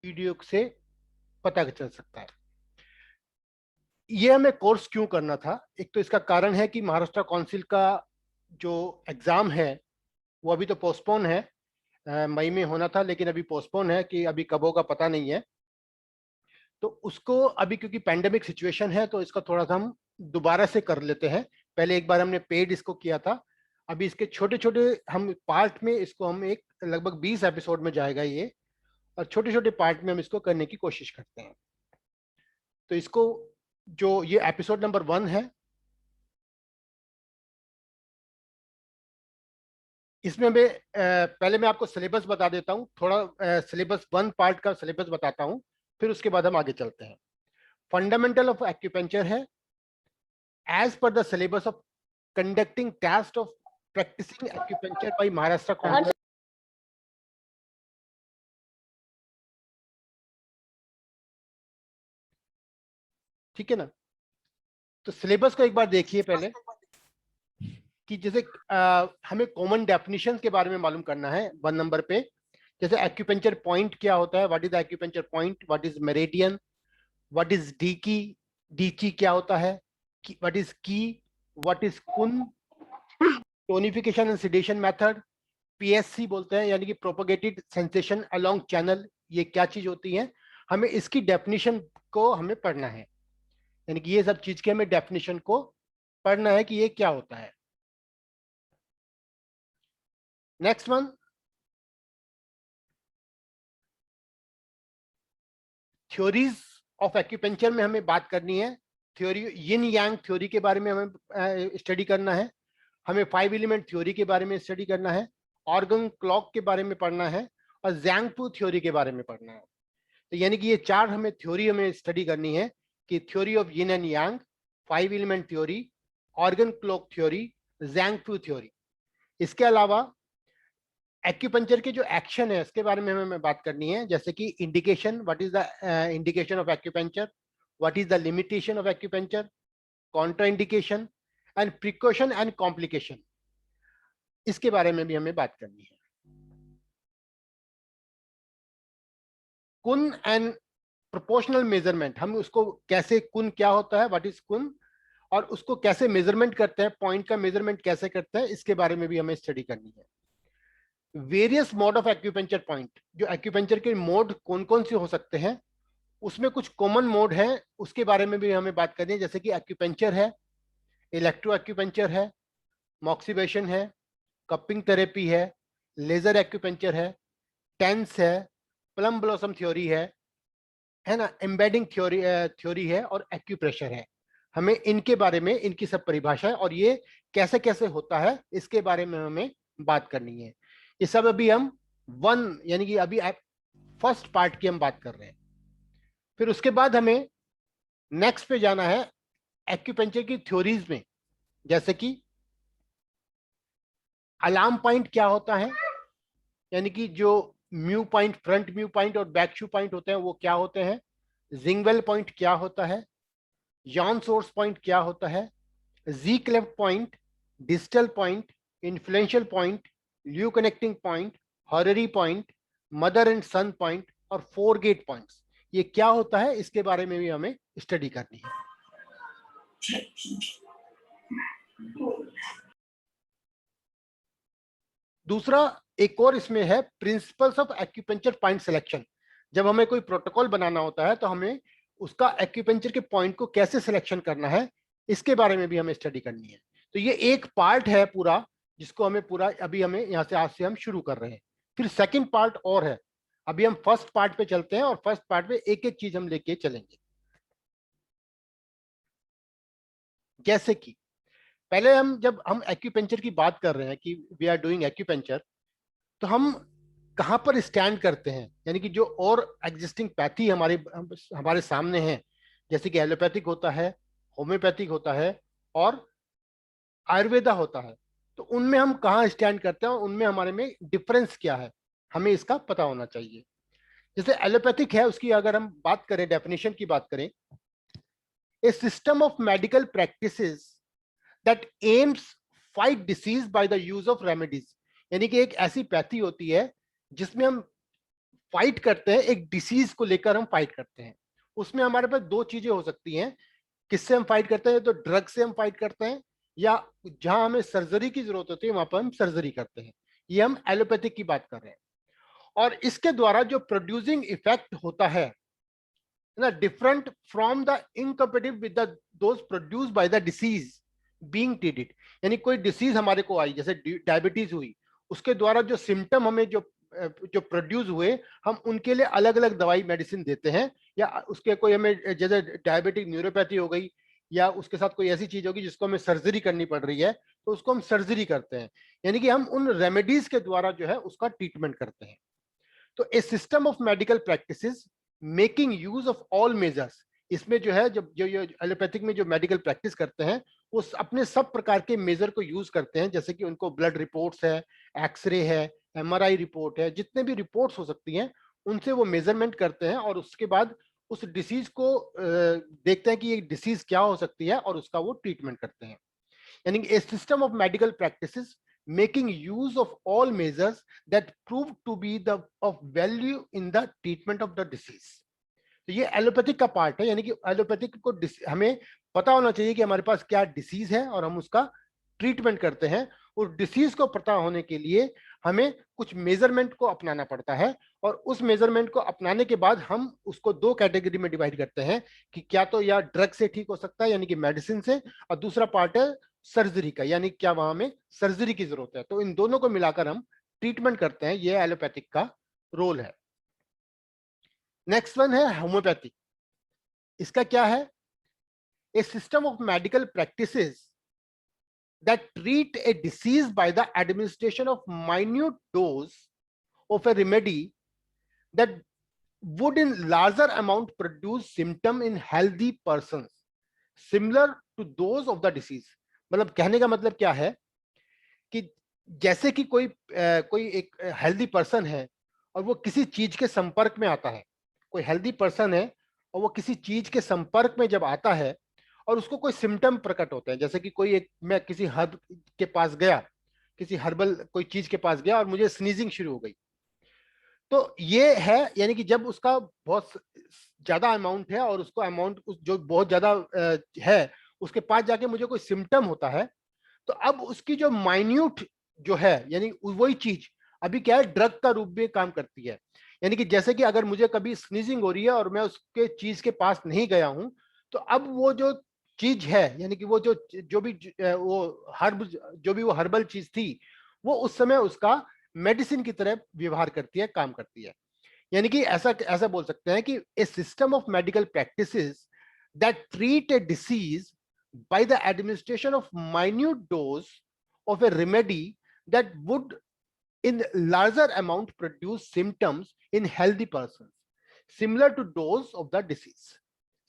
Video से पता चल सकता है। ये हमें कोर्स क्यों करना था? एक तो इसका कारण है कि महाराष्ट्र काउंसिल का जो एग्जाम है वो अभी तो पोस्टपोन है, मई में होना था लेकिन अभी पोस्टपोन है, कि अभी कब होगा पता नहीं है। तो उसको अभी क्योंकि पैंडेमिक सिचुएशन है तो इसका थोड़ा सा हम दोबारा से कर लेते हैं। पहले एक बार हमने पेड इसको किया था, अभी इसके छोटे छोटे हम पार्ट में इसको हम एक लगभग 20 एपिसोड में जाएगा ये, और छोटे छोटे पार्ट में हम इसको करने की कोशिश करते हैं। तो इसको जो ये एपिसोड नंबर 1 है, इसमें मैं पहले मैं आपको सिलेबस बता देता हूँ थोड़ा, सिलेबस 1 पार्ट का सिलेबस बताता हूँ, फिर उसके बाद हम आगे चलते हैं। फंडामेंटल ऑफ एक्यूपेंचर है, as per the syllabus of conducting test of practicing acupuncture by Maharashtra council. ठीक है ना? तो सिलेबस को एक बार देखिए पहले, कि जैसे हमें कॉमन डेफिनेशन के बारे में मालूम करना है 1 नंबर पे। जैसे एक्यूपेंचर पॉइंट क्या होता है, what is the acupuncture point, what is meridian, what is de qi, de qi क्या होता है, what is qi, what is cun, tonification and sedation method, PSC बोलते हैं यानी कि प्रोपोगेटेड सेंसेशन अलोंग चैनल, ये क्या चीज होती है, हमें इसकी डेफिनेशन को हमें पढ़ना है। यानी कि ये सब चीज के हमें डेफिनेशन को पढ़ना है कि ये क्या होता है। Next one, theories of acupuncture में हमें बात करनी है। थ्योरी, यिन यांग थ्योरी के बारे में हमें स्टडी करना है, हमें 5 एलिमेंट थ्योरी के बारे में स्टडी करना है, ऑर्गन क्लॉक के बारे में पढ़ना है, और जैंगपू थ्योरी के बारे में पढ़ना है। तो यानी कि ये 4 हमें थ्योरी हमें स्टडी करनी है, कि theory of yin and yang, 5 element theory, organ clock theory, zangfu theory. इसके अलावा एक्यूपंचर के जो एक्शन है इसके बारे में हमें बात करनी है, जैसे कि indication, what is the indication of acupuncture, what is the limitation of acupuncture, contraindication and precaution and complication, इसके बारे में भी हमें बात करनी है। कुन एंड प्रोपोर्शनल मेजरमेंट, हम उसको कैसे, कुन क्या होता है, व्हाट इज कुन, और उसको कैसे मेजरमेंट करते हैं, पॉइंट का मेजरमेंट कैसे करते हैं, इसके बारे में भी हमें स्टडी करनी है। Various mode of acupuncture point, जो एक्यूपेंचर के मोड कौन कौन से हो सकते हैं, उसमें कुछ कॉमन मोड है, उसके बारे में भी हमें बात करनी है। जैसे कि एक्यूपेंचर है, इलेक्ट्रो एक्यूपेंचर है, मॉक्सिबेशन है, कपिंग थेरेपी है, लेजर एक्यूपेंचर है, टेंस है, प्लम ब्लॉसम थ्योरी है ना, एम्बेडिंग थ्योरी थ्योरी है, और एक्यूप्रेशर है। हमें इनके बारे में, इनकी सब परिभाषा है और ये कैसे कैसे होता है इसके बारे में हमें बात करनी है। ये सब अभी हम 1 यानी कि अभी फर्स्ट पार्ट की हम बात कर रहे हैं। फिर उसके बाद हमें नेक्स्ट पे जाना है एक्यूपेंचर की थ्योरीज में। जैसे कि अलार्म पॉइंट क्या होता है, यानी कि जो mu point, front mu point और बैक शू पॉइंट होते हैं वो क्या होते हैं, जिंगवेल पॉइंट क्या होता है, यॉन सोर्स पॉइंट क्या होता है, xi cleft point, digital point, influential point, luo connecting point, horary point, mother and son point, और 4 गेट पॉइंट्स, ये क्या होता है इसके बारे में भी हमें स्टडी करनी है। दूसरा एक और इसमें है principles of acupuncture point selection. जब हमें कोई प्रोटोकॉल बनाना होता है तो हमें उसका एक्यूपेंचर के पॉइंट को कैसे सिलेक्शन करना है, इसके बारे में भी हमें स्टडी करनी है। तो ये एक पार्ट है पूरा, जिसको हमें पूरा अभी हमें यहाँ से आज से हम शुरू कर रहे हैं। फिर सेकंड पार्ट और है, अभी हम फर्स्ट पार्ट पे चलते हैं और फर्स्ट पार्ट में एक एक चीज हम लेके चलेंगे। जैसे कि पहले हम, जब हम एक्यूपेंचर की बात कर रहे हैं कि वी आर डूइंग एक्यूपेंचर, तो हम कहां पर स्टैंड करते हैं, यानी कि जो और एग्जिस्टिंग पैथी हमारे हमारे सामने है, जैसे कि एलोपैथिक होता है, होम्योपैथिक होता है, और आयुर्वेदा होता है, तो उनमें हम कहाँ स्टैंड करते हैं और उनमें हमारे में डिफरेंस क्या है, हमें इसका पता होना चाहिए। जैसे एलोपैथिक है, उसकी अगर हम बात करें, डेफिनेशन की बात करें, a system of medical practices that aims fight disease by the use of remedies, यानी कि एक ऐसी पैथी होती है जिसमें हम फाइट करते हैं, एक डिसीज को लेकर हम फाइट करते हैं। उसमें हमारे पास दो चीजें हो सकती हैं, किससे हम फाइट करते हैं, तो ड्रग से हम फाइट करते हैं, या जहां हमें सर्जरी की जरूरत होती है वहां पर हम सर्जरी करते हैं। ये हम एलोपैथिक की बात कर रहे हैं। और इसके द्वारा जो प्रोड्यूसिंग इफेक्ट होता है ना, different from the incompetitive with the those produced by the disease being treated. यानी कोई डिसीज हमारे को आई, जैसे डायबिटीज हुई, उसके द्वारा जो सिम्टम हमें जो प्रोड्यूस हुए, हम उनके लिए अलग अलग दवाई मेडिसिन देते हैं। या उसके कोई हमें, जैसे डायबिटिक न्यूरोपैथी हो गई, या उसके साथ कोई ऐसी चीज होगी जिसको हमें सर्जरी करनी पड़ रही है, तो उसको हम सर्जरी करते हैं। यानी कि हम उन रेमेडीज के द्वारा जो है उसका ट्रीटमेंट करते हैं। तो a system of medical practices making use of all measures, इसमें जो है जब जो एलोपैथिक में जो मेडिकल प्रैक्टिस करते हैं, वो अपने सब प्रकार के मेजर को यूज करते हैं, जैसे कि उनको ब्लड रिपोर्ट्स है, एक्सरे है, एमआरआई रिपोर्ट है, जितने भी रिपोर्ट्स हो सकती हैं उनसे वो मेजरमेंट करते हैं, और उसके बाद उस डिसीज को देखते हैं कि ये डिसीज क्या हो सकती है, और उसका वो ट्रीटमेंट करते हैं। यानी a system of medical practices making use of all measures that prove to be the of value in the treatment of the disease। तो ये एलोपैथिक का पार्ट है। यानी कि एलोपैथिक को हमें पता होना चाहिए कि हमारे पास क्या डिसीज है और हम उसका ट्रीटमेंट करते हैं। उस डिसीज को पता होने के लिए हमें कुछ मेजरमेंट को अपनाना पड़ता है, और उस मेजरमेंट को अपनाने के बाद हम उसको दो कैटेगरी में डिवाइड करते हैं कि क्या तो या ड्रग से ठीक हो सकता है, यानी कि मेडिसिन से, और दूसरा पार्ट है सर्जरी का, यानी क्या वहां में सर्जरी की जरूरत है। तो इन दोनों को मिलाकर हम ट्रीटमेंट करते हैं। ये एलोपैथिक का रोल है। नेक्स्ट वन है होम्योपैथिक। इसका क्या है? A system of medical practices that treat a disease by the administration of minute dose of a remedy that would in larger amount produce symptom in healthy persons similar to those of the disease। मतलब कहने का मतलब क्या है कि जैसे कि कोई एक हेल्दी पर्सन है और वो किसी चीज के संपर्क में आता है, कोई हेल्दी पर्सन है और वो किसी चीज के संपर्क में जब आता है और उसको कोई सिम्टम प्रकट होते हैं, जैसे कि मैं किसी हर्ब के पास गया, किसी हर्बल कोई चीज के पास गया और मुझे स्नीजिंग शुरू हो गई, तो ये है, यानी कि जब उसका बहुत ज्यादा अमाउंट है और उसको अमाउंट जो बहुत ज्यादा है, उसके पास जाके मुझे कोई सिम्टम होता है, तो अब उसकी जो माइन्यूट जो है, यानी वही चीज अभी क्या है, ड्रग का रूप में काम करती है। यानी कि जैसे कि अगर मुझे कभी स्नीजिंग हो रही है और मैं उसके चीज के पास नहीं गया हूं, तो अब वो जो चीज है, यानी कि वो जो भी वो हर्ब, जो भी वो हर्बल चीज थी, वो उस समय उसका मेडिसिन की तरह व्यवहार करती है, काम करती है। यानी कि ऐसा ऐसा बोल सकते हैं कि a system of medical practices that treat a disease by the administration of minute dose of a remedy that would in larger amount produce symptoms in healthy persons similar to those of the disease।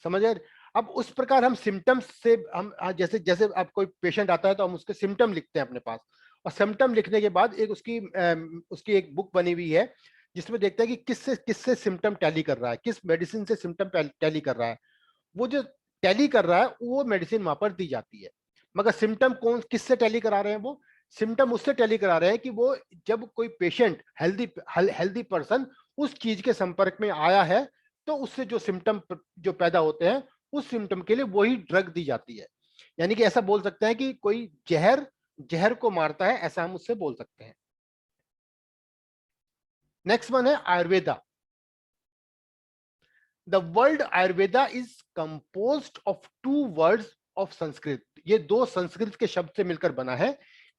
समझ आए? अब उस प्रकार हम symptoms से हम जैसे जैसे आप कोई पेशेंट आता है तो हम उसके सिम्टम लिखते हैं अपने पास, और सिम्टम लिखने के बाद एक उसकी एक बुक बनी हुई है जिसमें देखते हैं कि किससे किससे सिम्टम टैली कर रहा है, किस मेडिसिन से सिम्टम टैली कर रहा है। वो जो टैली कर रहा है वो मेडिसिन वहां पर दी जाती है। मगर सिम्टम कौन किससे टैली करा रहे हैं? वो सिम्टम उससे टैली करा रहे हैं कि वो जब कोई पेशेंट हेल्दी पर्सन उस चीज के संपर्क में आया है, तो उससे जो सिम्टम जो पैदा होते हैं, उस सिम्टम के लिए वही ड्रग दी जाती है। यानी कि ऐसा बोल सकते हैं कि कोई जहर जहर को मारता है, ऐसा हम उससे बोल सकते हैं। नेक्स्ट वन है Ayurveda. The word Ayurveda is composed of two words of Sanskrit। ये दो संस्कृत के शब्द से मिलकर बना है,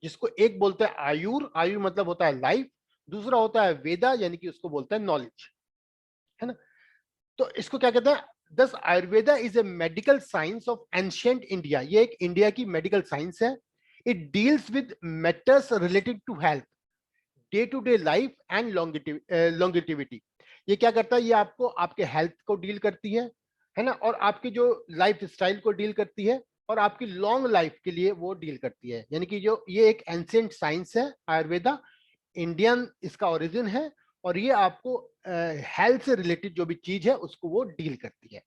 जिसको एक बोलते हैं आयुर, आयुर मतलब होता है लाइफ, दूसरा होता है वेदा, यानी कि उसको बोलते हैं नॉलेज, है ना। तो इसको क्या कहते हैं? This Ayurveda is a medical science of ancient India. ये एक इंडिया की मेडिकल साइंस है। It deals with matters related to health, day to day life and longevity. ये क्या करता है? ये आपको आपके हेल्थ को डील करती है ना, और आपकी जो लाइफ स्टाइल को डील करती है, और आपकी लॉन्ग लाइफ के लिए वो डील करती है। यानी कि जो ये एक एंशिएंट साइंस है आयुर्वेदा, इंडियन इसका ओरिजिन है, और ये आपको हेल्थ से रिलेटेड जो भी चीज है उसको वो डील करती है।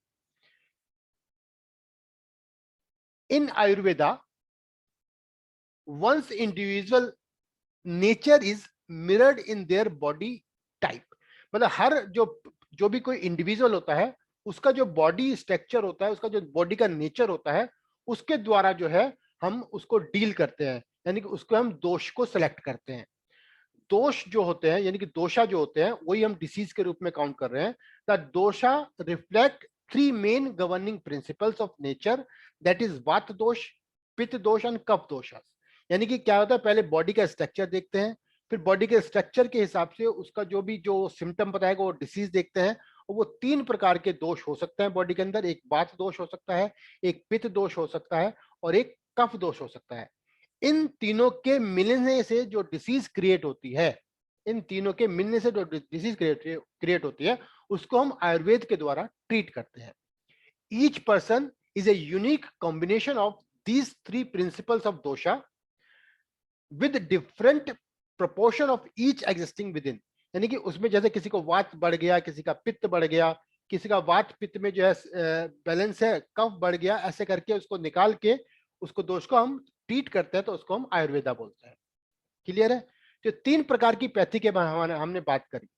In Ayurveda once individual nature is mirrored in their body type. मतलब हर जो भी कोई इंडिविजुअल होता है, उसका जो बॉडी स्ट्रक्चर होता है, उसका जो बॉडी का नेचर होता है, उसके द्वारा जो है हम उसको डील करते हैं, यानी कि उसको हम दोष को सिलेक्ट करते हैं। दोष जो होते हैं यानी कि दोषा जो होते हैं, वही हम डिसीज के रूप में काउंट कर रहे हैं। The dosha reflect three main governing principles of nature, that is vata dosha, पित्त दोष एंड कफ दोष। यानी कि क्या होता है, पहले बॉडी का स्ट्रक्चर देखते हैं, फिर बॉडी के स्ट्रक्चर के हिसाब से उसका जो सिम्टम बताएगा वो डिसीज देखते हैं। और वो तीन प्रकार के दोष हो सकते हैं बॉडी के अंदर, एक वात दोष हो सकता है, एक पित्त दोष हो सकता है, और एक कफ दोष हो सकता है। इन तीनों के मिलने से जो डिसीज क्रिएट होती है, इन तीनों के मिलने से जो डिसीज क्रिएट होती है, उसको हम आयुर्वेद के द्वारा ट्रीट करते हैं। Each person is a unique combination of these three principles of dosha with different proportion of each existing within. यानी कि उसमें जैसे किसी को वात बढ़ गया, किसी का पित्त बढ़ गया, किसी का वात पित्त में जो है बैलेंस है, कफ बढ़ गया, ऐसे करके उसको निकाल के उसको दोष को हम ट्रीट करते हैं, तो उसको हम आयुर्वेदा बोलते हैं। क्लियर है? तो तीन प्रकार की पैथी के बारे में हमने बात करी।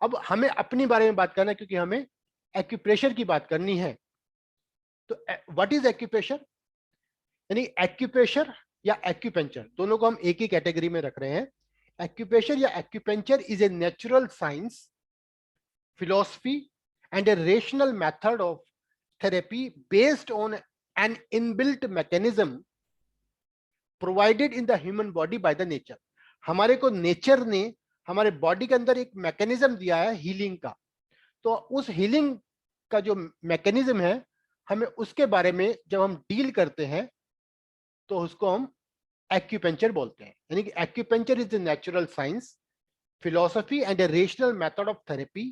अब हमें अपने बारे में बात करना है, क्योंकि हमें एक्यूप्रेशर की बात करनी है। तो व्हाट इज एक्यूप्रेशर? यानी एक्यूप्रेशर या एक्यूपेंचर, दोनों को हम एक ही कैटेगरी में रख रहे हैं। एक्यूप्रेशर या acupuncture is a natural science, philosophy, and a rational method of therapy based on an inbuilt mechanism provided in the human body by the nature. हमारे को नेचर ने हमारे बॉडी के अंदर एक मैकेनिज्म दिया है हीलिंग का। तो उस हीलिंग का जो मैकेनिज्म है, हमें उसके बारे में जब हम डील करते हैं, तो उसको हम एक्यूपेंचर बोलते हैं। यानी कि acupuncture is the natural science, philosophy, and a rational method of therapy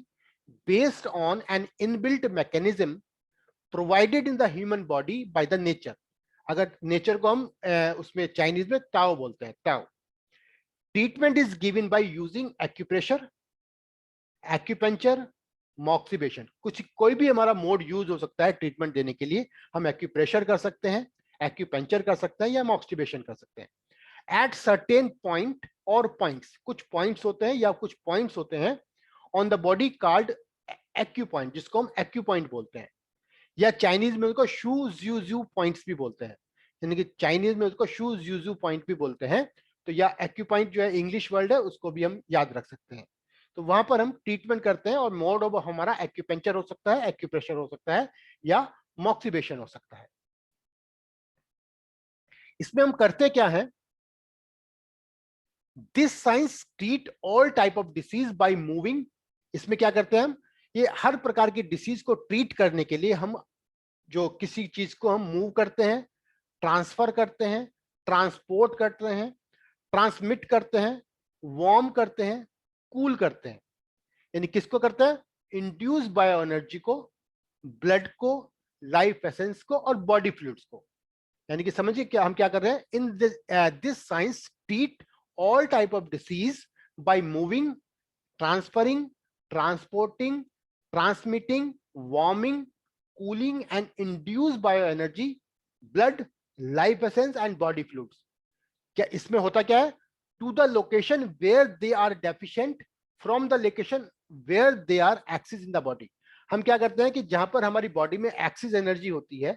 based on an inbuilt mechanism provided in the human body by the nature. अगर नेचर को हम उसमें चाइनीज में ताओ बोलते हैं, Tao. Treatment is given by using acupressure, acupuncture, moxibustion. कुछ कोई भी हमारा मोड यूज हो सकता है ट्रीटमेंट देने के लिए। हम एक्यूप्रेशर कर सकते हैं, एक्यूपेंचर कर सकते हैं, या मॉक्सिबेशन कर सकते हैं। एट सर्टेन पॉइंट और पॉइंट्स, कुछ पॉइंट्स होते हैं या कुछ पॉइंट्स होते हैं on the body called acu point, जिसको हम एक्यू पॉइंट बोलते हैं, या चाइनीज में उसको शू ज्यू ज्यू पॉइंट्स भी बोलते हैं। यानी कि चाइनीज में उसको शू ज्यू ज्यू पॉइंट भी बोलते हैं। तो या एक्यू पॉइंट जो है इंग्लिश वर्ड है, उसको भी हम याद रख सकते हैं। तो वहां पर हम ट्रीटमेंट करते हैं, और मोड ऑफ हमारा एक्यूपेंचर हो सकता है, एक्यूप्रेशर हो सकता है, या मॉक्सिबेशन हो सकता है। इसमें हम करते क्या है, this science treat all type of disease by moving. इसमें क्या करते हैं हम, ये हर प्रकार की डिसीज को ट्रीट करने के लिए हम जो किसी चीज को हम मूव करते हैं, ट्रांसफर करते हैं, ट्रांसपोर्ट करते हैं, ट्रांसमिट करते हैं, वार्म करते हैं, कूल करते हैं। यानी किसको करते हैं, इंड्यूस बायो एनर्जी को, ब्लड को, लाइफ एसेंस को, और बॉडी फ्लूइड्स को। यानी कि समझिए क्या हम क्या कर रहे हैं, in this science treat all type of disease by moving, transferring, transporting, transmitting, warming, cooling, and induced bioenergy, blood, life essence, and body fluids. क्या इसमें होता क्या है, to the location where they are deficient from the location where they are excess in the body. हम क्या करते हैं कि जहां पर हमारी बॉडी में एक्सिस एनर्जी होती है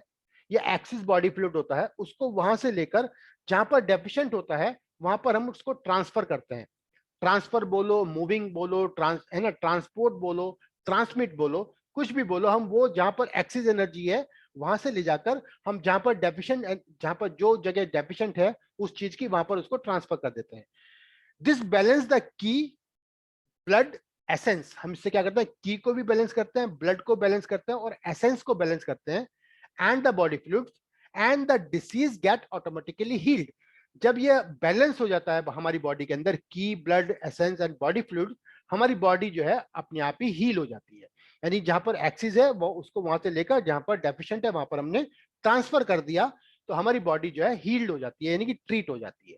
या एक्सिस बॉडी फ्लूइड होता है, उसको वहां से लेकर जहां पर डेफिशिएंट होता है, वहां पर हम उसको ट्रांसफर करते हैं। ट्रांसफर बोलो, मूविंग बोलो, है ना, ट्रांसपोर्ट बोलो, ट्रांसमिट बोलो, कुछ भी बोलो, हम वो जहां पर एक्सिस एनर्जी है वहां से ले जाकर हम जहां पर डेफिशिएंट, जहां पर जो जगह डेफिशिएंट है उस चीज की, वहां पर उसको ट्रांसफर कर देते हैं। This balance the key blood essence. हम इससे क्या करते हैं, की को भी बैलेंस करते हैं, ब्लड को बैलेंस करते हैं, और एसेंस को बैलेंस करते हैं, and the body fluids, and the disease get automatically healed. जब ये बैलेंस हो जाता है हमारी बॉडी के अंदर, की, blood, essence and body fluid, हमारी बॉडी जो है अपने आप ही हील हो जाती है। यानी जहां पर एक्सिस है वो उसको वहां से लेकर जहां पर डेफिशिएंट है वहां पर हमने ट्रांसफर कर दिया, तो हमारी बॉडी जो है हील्ड हो जाती है, यानी कि ट्रीट हो जाती है।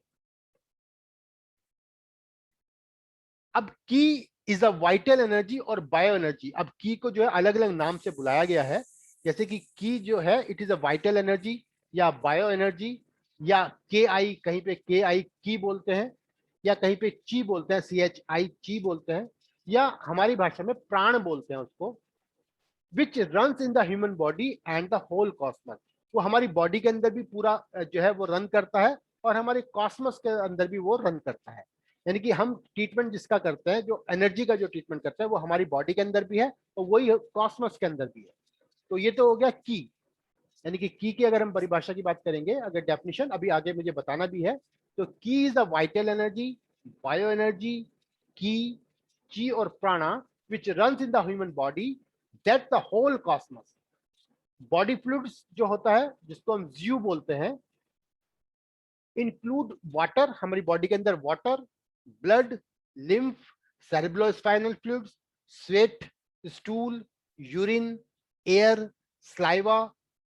अब की इज अ वाइटल एनर्जी और बायो एनर्जी। अब की को जो है अलग अलग नाम से बुलाया गया है, जैसे कि की जो है it is a vital energy, या बायो एनर्जी, या के आई, कहीं पे के आई की बोलते हैं, या कहीं पे ची बोलते हैं, सी एच आई ची बोलते हैं, या हमारी भाषा में प्राण बोलते हैं उसको, which runs in the human body and the whole cosmos. वो हमारी बॉडी के अंदर भी पूरा जो है वो रन करता है, और हमारे कॉस्मस के अंदर भी वो रन करता है। यानी कि हम ट्रीटमेंट जिसका करते हैं, जो एनर्जी का जो ट्रीटमेंट करते हैं, वो हमारी बॉडी के अंदर भी है और वही कॉस्मस के अंदर भी है। तो ये तो हो गया की। यानी कि की अगर हम परिभाषा की बात करेंगे, अगर डेफिनेशन अभी आगे मुझे बताना भी है, तो qi is the vital energy, bio energy, qi, chi और prana which runs in the human body, that the whole cosmos. Body fluids जो होता है, जिसको हम ज्यू बोलते हैं, इंक्लूड वाटर, हमारी बॉडी के अंदर water, blood, lymph, cerebrospinal fluids, sweat, stool, urine, air, saliva,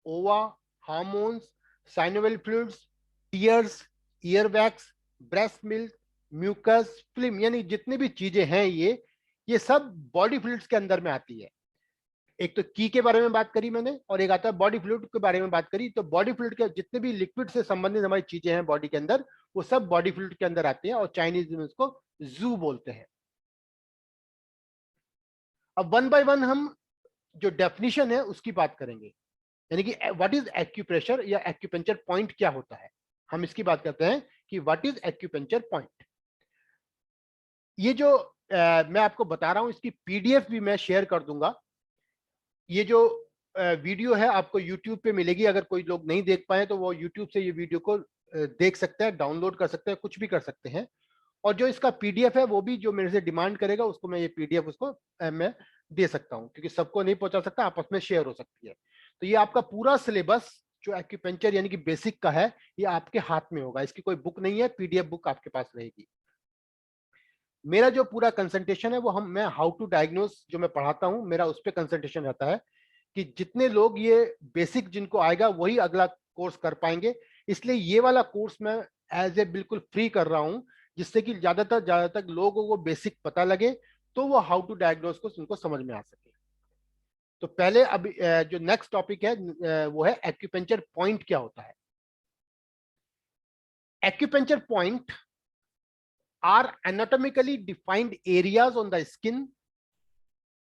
ova, hormones, synovial fluids, tears, ear wax, breast milk, mucus, film, यानी जितनी भी चीजें हैं ये सब बॉडी फ्लूइड्स के अंदर में आती है। एक तो की के बारे में बात करी मैंने, और एक आता है बॉडी फ्लूइड के बारे में बात करी। तो बॉडी फ्लूइड के जितने भी लिक्विड से संबंधित हमारी चीजें हैं बॉडी के अंदर, वो सब बॉडी फ्लूइड के अंदर आती है, और चाइनीज में उसको जू बोलते हैं। अब वन बाय वन हम जो डेफिनेशन है उसकी बात करेंगे, यानी कि व्हाट इज एक्यूप्रेशर या एक्यूपेंचर पॉइंट क्या होता है, हम इसकी बात करते हैं कि व्हाट इज एक्यूपेंचर पॉइंट। ये जो मैं आपको बता रहा हूं, इसकी पीडीएफ भी मैं शेयर कर दूंगा। ये जो वीडियो है आपको YouTube पे मिलेगी, अगर कोई लोग नहीं देख पाए तो वो YouTube से ये वीडियो को देख सकते हैं, डाउनलोड कर सकते हैं, कुछ भी कर सकते हैं। और जो इसका पीडीएफ है वो भी जो मेरे से डिमांड करेगा उसको मैं ये पीडीएफ उसको मैं दे सकता हूँ, क्योंकि सबको नहीं पहुंचा सकता, आपस में शेयर हो सकती है। तो ये आपका पूरा सिलेबस जो एक्यूपेंचर यानी कि बेसिक का है, ये आपके हाथ में होगा। इसकी कोई बुक नहीं है, पीडीएफ बुक आपके पास रहेगी। मेरा जो पूरा कंसंट्रेशन है वो मैं हाउ टू डायग्नोस जो मैं पढ़ाता हूँ, मेरा उस पर कंसंट्रेशन रहता है कि जितने लोग ये बेसिक जिनको आएगा वही अगला कोर्स कर पाएंगे। इसलिए ये वाला कोर्स मैं एज ए बिल्कुल फ्री कर रहा हूं, जिससे कि ज्यादातर लोगों को बेसिक पता लगे, तो वो हाउ टू डायग्नोस को उनको समझ में आ सके। तो पहले अब जो नेक्स्ट टॉपिक है वो है एक्यूपेंचर पॉइंट क्या होता है। Acupuncture point are anatomically defined areas on the skin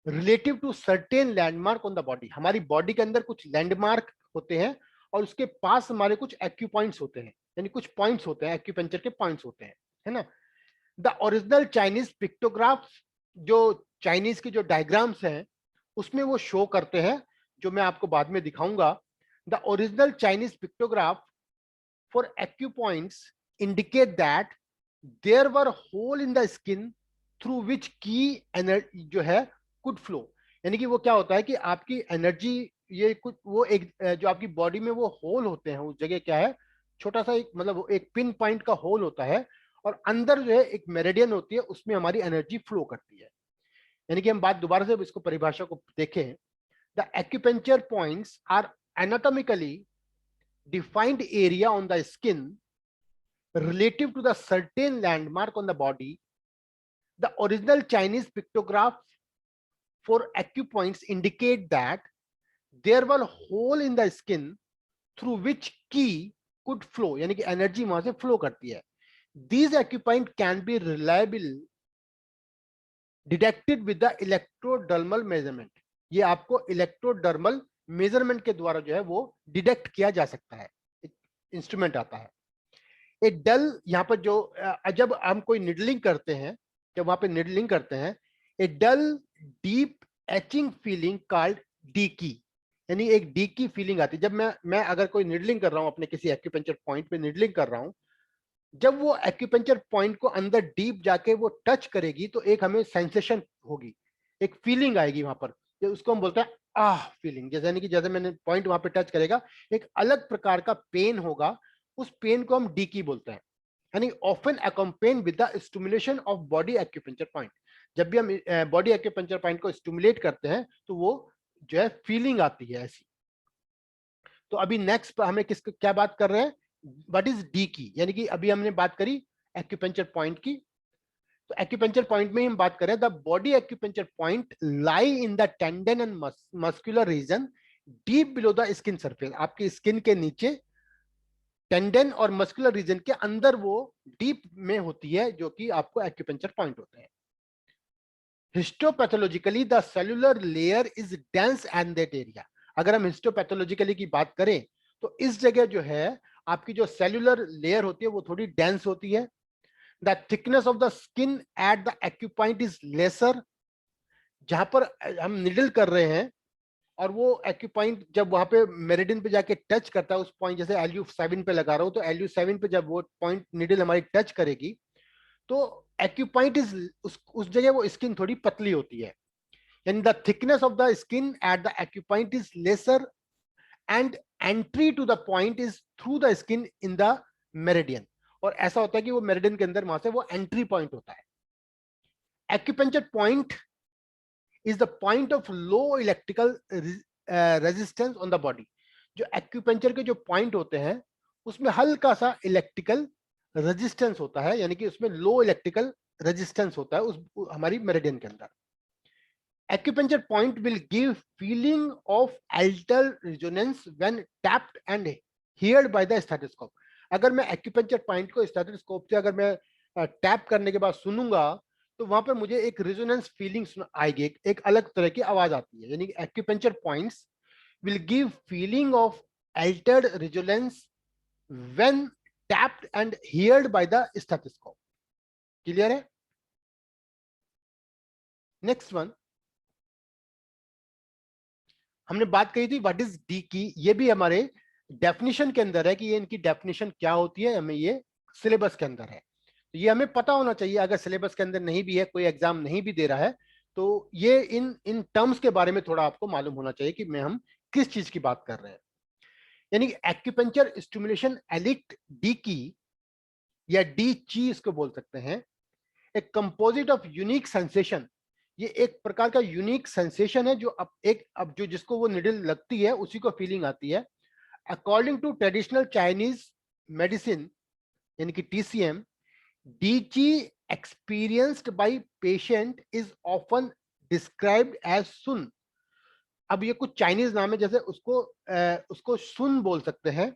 relative to certain landmark on the body. हमारी बॉडी के अंदर कुछ लैंडमार्क होते हैं और उसके पास हमारे कुछ एक्यू पॉइंट्स होते हैं, यानी कुछ पॉइंट्स होते हैं, एक्यूपेंचर के पॉइंट्स होते हैं, है ना। द ओरिजिनल चाइनीज पिक्टोग्राफ, जो चाइनीज के जो डायग्राम्स हैं उसमें वो शो करते हैं, जो मैं आपको बाद में दिखाऊंगा। The original Chinese pictograph for acu points indicate that there were hole in the skin through which qi energy जो है कुड फ्लो। यानी कि वो क्या होता है कि आपकी एनर्जी, ये कुछ वो एक जो आपकी बॉडी में वो होल होते हैं, उस जगह क्या है, छोटा सा एक मतलब एक पिन पॉइंट का होल होता है, और अंदर जो है एक मेरिडियन होती है, उसमें हमारी एनर्जी फ्लो करती है। यानी कि हम बात दोबारा से इसको परिभाषा को देखें, the acupuncture points are anatomically defined area on the skin relative to the certain landmark on the body. The original Chinese pictograph for acupoints indicate that there were hole in the skin through which ki could flow, यानी कि energy वहां से flow करती है। These acupoint can be reliable detected with the electrodermal measurement. ये आपको इलेक्ट्रोडर्मल measurement के द्वारा जो है वो डिटेक्ट किया जा सकता है, इंस्ट्रूमेंट आता है। एक डल, यहाँ पर जो जब हम कोई निडलिंग करते हैं, जब वहां पे निडलिंग करते हैं, a dull deep aching feeling called de qi, यानी एक डी की फीलिंग आती है जब मैं अगर कोई निडलिंग कर रहा हूं, अपने किसी एक्यूपेंचर पॉइंट पे निडलिंग कर रहा हूं, जब वो एक्यूपेंचर पॉइंट को अंदर डीप जाके वो टच करेगी तो एक हमें सेंसेशन होगी, एक फीलिंग आएगी वहां पर, जो उसको हम बोलते हैं आह फीलिंग। जैसे यानी कि जैसे मैंने पॉइंट वहां पे टच करेगा, एक अलग प्रकार का पेन होगा, उस पेन को हम डी की बोलते हैं। यानी often accompany with the stimulation of body acupuncture point. जब भी हम बॉडी एक्यूपेंचर पॉइंट को स्टिमुलेट करते हैं तो वो जो है फीलिंग आती है ऐसी। तो अभी नेक्स्ट हमें किस क्या बात कर रहे हैं, व्हाट इज डी की, यानी कि अभी हमने बात करी एक्यूपेंचर पॉइंट की, तो एक्यूपेंचर पॉइंट में हम बात करें, the body acupuncture point lie in the tendon and muscular region deep below the skin surface. आपकी स्किन के नीचे टेंडन और मस्कुलर रीजन के अंदर वो डीप में होती है, जो कि आपको एक्यूपेंचर पॉइंट होते हैं। Histopathologically the cellular layer is dense and that area. अगर हम हिस्टोपैथोलॉजिकली की बात करें तो इस जगह जो है आपकी जो सेलुलर लेयर होती है वो थोड़ी डेंस होती है। The thickness of the skin at the acupoint is laser. जहां पर हम निडल कर रहे हैं और वो एक्यूपॉइंट जब वहां पे मेरिडियन पे जाके टच करता है उस पॉइंट, जैसे LU7 पे लगा रहा हूं तो LU7 पे जब वो पॉइंट निडल हमारी टच करेगी तो एक्यूपॉइंट इज उस जगह वो स्किन थोड़ी पतली होती है। यानी the thickness of the skin at the acupoint is lesser and entry to the point is through the skin in the meridian. और ऐसा होता है कि वो मेरिडियन के अंदर वहां से वो एंट्री पॉइंट होता है। Acupuncture point is the point of low electrical resistance on the body। जो एक्यूपेंचर के जो पॉइंट होते हैं उसमें हल्का सा इलेक्ट्रिकल रेजिस्टेंस होता है, यानी कि उसमें लो इलेक्ट्रिकल रेजिस्टेंस होता है उस हमारी मेरिडियन के अंदर। Acupuncture point will give feeling of alter resonance when tapped and heard by the stethoscope. अगर मैं एक्यूपेंचर पॉइंट को स्टेथोस्कोप से अगर मैं टैप करने के बाद सुनूंगा तो वहां पर मुझे एक रेजोनेंस फीलिंग आएगी, एक अलग तरह की आवाज आती है। यानी acupuncture points will give feeling of Altered resonance when tapped and heard by the stethoscope. Clear है? नेक्स्ट वन हमने बात कही थी व्हाट इज डी की, ये भी हमारे डेफिनेशन के अंदर है कि ये इनकी डेफिनेशन क्या होती है, हमें ये सिलेबस के अंदर है तो ये हमें पता होना चाहिए। अगर सिलेबस के अंदर नहीं भी है, कोई एग्जाम नहीं भी दे रहा है तो ये इन इन टर्म्स के बारे में थोड़ा आपको मालूम होना चाहिए कि मैं हम किस चीज की बात कर रहे हैं। यानी कि एक्यूपेंचर स्टिमुलेशन एलिट डी की या डी ची इसको बोल सकते हैं, एक कंपोजिट ऑफ यूनिक सेंसेशन। ये एक प्रकार का यूनिक सेंसेशन है जो अब जो जिसको वो निडल लगती है उसी को फीलिंग आती है। According to traditional Chinese medicine यानी कि TCM, डीची experienced by patient is often described as सुन। अब ये कुछ चाइनीज नाम है, जैसे उसको सुन बोल सकते हैं।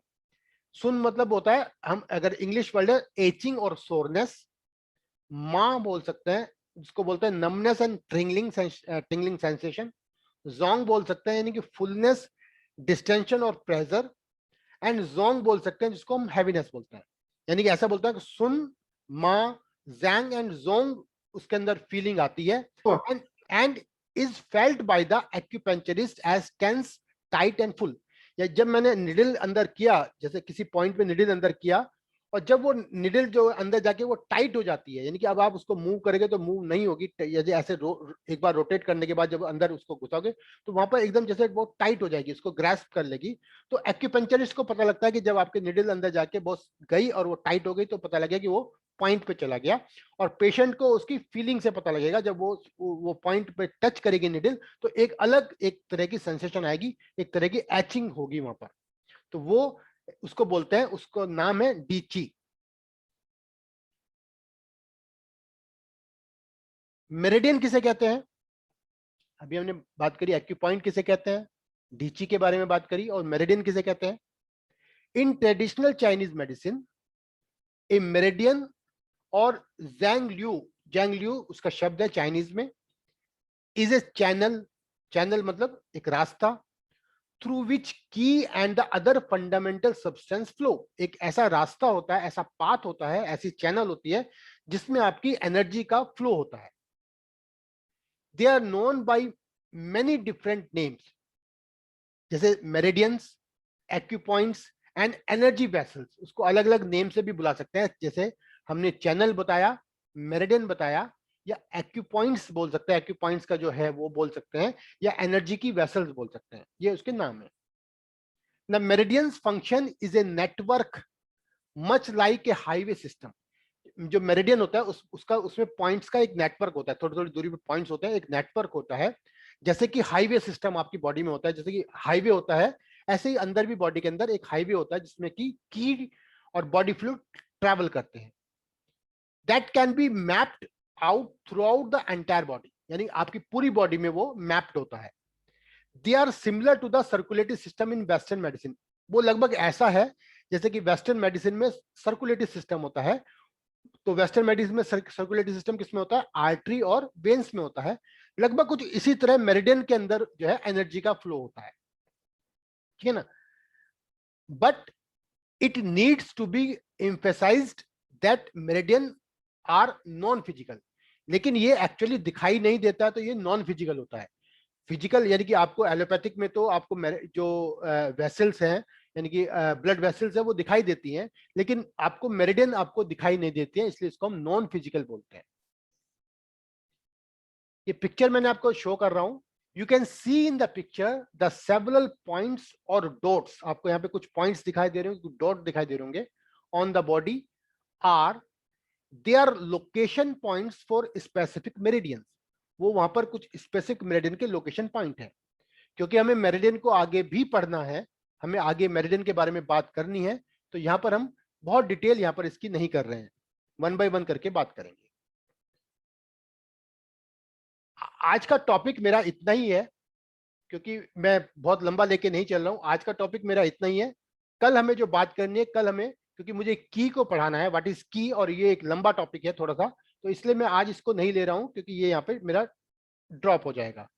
सुन मतलब होता है, हम अगर इंग्लिश वर्ड है एचिंग और सोरनेस। माँ बोल सकते हैं जिसको बोलते हैं numbness and tingling sensation. Jong बोल सकते हैं यानी कि फुलनेस, डिस्टेंशन और प्रेशर। एंड जोंग बोल सकते हैं जिसको हम हैवीनेस बोलते हैं। यानी कि ऐसा बोलता है कि सुन, मा, जैंग एंड जोंग उसके अंदर फीलिंग आती है। And is felt by the acupuncturist as tense, tight and full. या जब मैंने निडल अंदर किया, जैसे किसी पॉइंट पे निडल अंदर किया और जब वो निडल जो अंदर जाके वो टाइट हो जाती है, यानी कि अब आप उसको मूव करेंगे तो मूव नहीं होगी, यदि ऐसे एक बार रोटेट करने के बाद जब अंदर उसको घुसाओगे तो वहां पर एकदम जैसे वो टाइट हो जाएगी, उसको ग्रास्प कर लेगी। तो एक्यूपेंचरिस्ट को पता लगता है कि जब आपके निडल अंदर जाके बहुत गई और वो टाइट हो गई तो पता लगे कि वो पॉइंट पे चला गया। और पेशेंट को उसकी फीलिंग से पता लगेगा, जब वो पॉइंट पे टच करेगी निडल तो एक तरह की सेंसेशन आएगी, एक तरह की एचिंग होगी वहां पर। तो वो उसको बोलते हैं, उसको नाम है डीची। मेरिडियन किसे कहते हैं? अभी हमने बात करी एक्यूपॉइंट किसे कहते हैं, डीची के बारे में बात करी, और मेरिडियन किसे कहते हैं। In traditional Chinese medicine A meridian और जैंगल्यू उसका शब्द है चाइनीज में, इज ए चैनल। चैनल मतलब एक रास्ता, थ्रू विच की and the other fundamental substance flow. एक ऐसा रास्ता होता है, ऐसा पाथ होता है, ऐसी चैनल होती है जिसमें आपकी एनर्जी का फ्लो होता है। They are known by many different names, जैसे meridians, acupoints and energy vessels. उसको अलग अलग नेम से भी बुला सकते हैं, जैसे हमने चैनल बताया, मेरिडियन बताया, या एक्यूपॉइंट्स बोल सकते हैं, एक्यूपॉइंट्स का जो है वो बोल सकते हैं, या एनर्जी की वेसल्स बोल सकते हैं, ये उसके नाम है। The meridians function is a network much like a highway system. जो मेरिडियन होता है उसका उसमें पॉइंट्स का एक नेटवर्क होता है, थोड़ी थोड़ी दूरी पे पॉइंट्स होते हैं, एक नेटवर्क होता है। जैसे कि हाईवे सिस्टम आपकी बॉडी में होता है, जैसे कि हाईवे होता है, ऐसे ही अंदर भी बॉडी के अंदर एक हाईवे होता है जिसमें कि की और बॉडी फ्लूइड ट्रैवल करते हैं। That can be mapped out throughout the entire body, यानी आपकी पूरी बॉडी में वो मैप्ड होता है। They are similar to the circulatory system in western medicine. वो लगभग ऐसा है जैसे कि वेस्टर्न मेडिसिन में सर्कुलेटरी सिस्टम होता है, तो वेस्टर्न मेडिसिन में सर्कुलेटरी सिस्टम किसमें होता है? आर्टरी और वेन्स में होता है। लगभग कुछ इसी तरह मेरिडियन के अंदर जो है एनर्जी का फ्लो होता है, ठीक है ना। But it needs to be emphasized that meridian are non physical, लेकिन ये एक्चुअली दिखाई नहीं देता, तो ये नॉन फिजिकल होता है। फिजिकल यानी कि आपको एलोपैथिक में तो आपको जो वेसल्स हैं, यानी कि ब्लड वेसल्स है, वो दिखाई देती हैं, लेकिन आपको मेरिडियन आपको दिखाई नहीं देती है, इसलिए इसको हम नॉन फिजिकल बोलते हैं। ये पिक्चर मैंने आपको शो कर रहा हूं। You can see in the picture the several points और डॉट्स। आपको यहाँ पे कुछ पॉइंट्स दिखाई दे रहे होंगे, डॉट दिखाई दे रहे होंगे on the body. Or they are location points for specific meridians. वो वहां पर कुछ स्पेसिफिक मेरिडियन के लोकेशन पॉइंट है। क्योंकि हमें मेरिडियन को आगे भी पढ़ना है, हमें आगे मेरिडियन के बारे में बात करनी है, तो यहां पर हम बहुत डिटेल यहां पर इसकी नहीं कर रहे हैं, वन बाय वन करके बात करेंगे। आज का टॉपिक मेरा इतना ही है, क्योंकि मैं बहुत लंबा लेके नहीं चल रहा हूं। आज का टॉपिक मेरा इतना ही है। कल हमें जो बात करनी है, कल हमें, क्योंकि मुझे की को पढ़ाना है, व्हाट इज की, और ये एक लंबा टॉपिक है थोड़ा सा, तो इसलिए मैं आज इसको नहीं ले रहा हूं, क्योंकि ये यहाँ पे मेरा ड्रॉप हो जाएगा।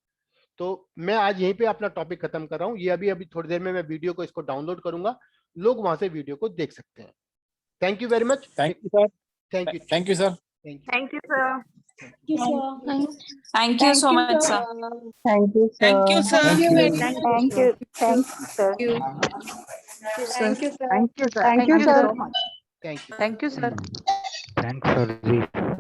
तो मैं आज यहीं पे अपना टॉपिक खत्म कर रहा हूँ। ये अभी अभी थोड़ी देर में मैं वीडियो को इसको डाउनलोड करूंगा, लोग वहां से वीडियो को देख सकते हैं। Thank you very much. Thank you sir. Thank you. Thank you sir. Thank you, sir. Thank you so much, sir. Thank you, sir. Thank you, sir. Thank you. Thank you. Thank you, sir. Thank you, sir. Thank you, sir. Thank you, sir. Thank you, Thank you sir. so much. Thank you. Thank you, sir. Thanks, sir.